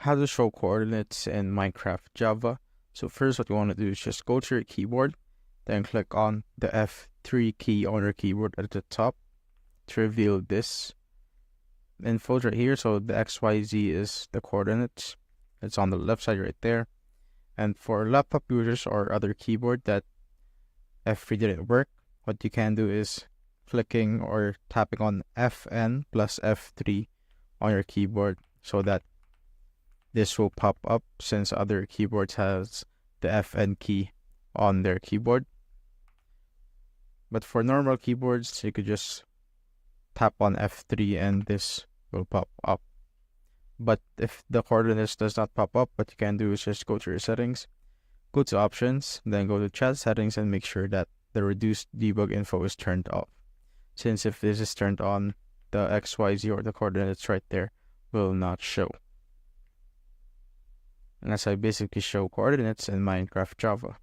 how to show coordinates in Minecraft Java. So first what you want to do is just go to your keyboard, then click on the F3 key on your keyboard at the top to reveal this info right here. So the XYZ is the coordinates. It's on the left side right there. And for laptop users or other keyboard that F3 didn't work, what you can do is clicking or tapping on Fn plus F3 on your keyboard so that this will pop up, since other keyboards has the Fn key on their keyboard. But for normal keyboards, you could just tap on F3 and this will pop up. But if the coordinates does not pop up, what you can do is just go to your settings, go to options, then go to chat settings and make sure that the reduced debug info is turned off. Since if this is turned on, the XYZ or the coordinates right there will not show. And that's how I basically show coordinates in Minecraft Java.